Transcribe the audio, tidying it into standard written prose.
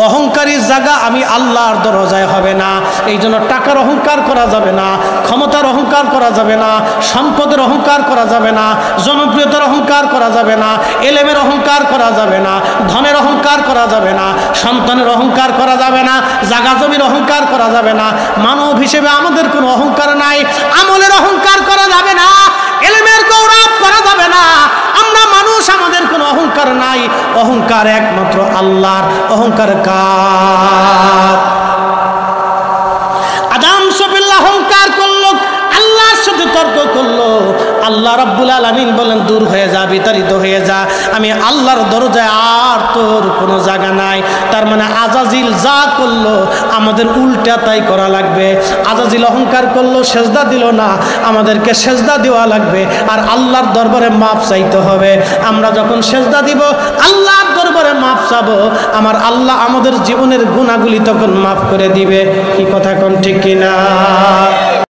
অহংকারী জায়গা আমি আল্লাহর দরজায় হবে না। এই জন্য টাকার অহংকার করা যাবে না, ক্ষমতার অহংকার করা যাবে না, সম্পদের অহংকার করা যাবে না, জনপ্রিয়তার অহংকার করা যাবে না, এলেমের অহংকার করা যাবে না, ধনের অহংকার করা যাবে না, সন্তানের অহংকার করা যাবে না, জাগা জমির অহংকার করা যাবে না। মানব হিসেবে আমাদের কোনো অহংকার নাই, আমলের অহংকার করা যাবে না, এলেমের গৌরব করা যাবে না। আমরা মানুষ, আমাদের কোনো অহংকার নাই। অহংকার একমাত্র আল্লাহর। অহংকার কার? আদম সবিল্লাহ অহংকার করলো, আল্লাহর সাথে তর্ক করলো। আল্লাহ রাব্বুল আলামিন বলেন দূর হয়ে যা, বিতাড়িত হয়ে যা, আমি আল্লাহর দরজায় আর তোর কোনো জায়গা নাই। তার মানে আজাজিল যা করলো আমাদের উল্টা তাই করা লাগবে। আজাজিল অহংকার করলো, সেজদা দিল না, আমাদেরকে সেজদা দেওয়া লাগবে আর আল্লাহর দরবারে মাপ চাইতে হবে। আমরা যখন সেজদা দিব, আল্লাহর দরবারে মাপ চাবো, আমার আল্লাহ আমাদের জীবনের গুনাহগুলি তখন মাফ করে দিবে। কি কথা কোন ঠিক কিনা?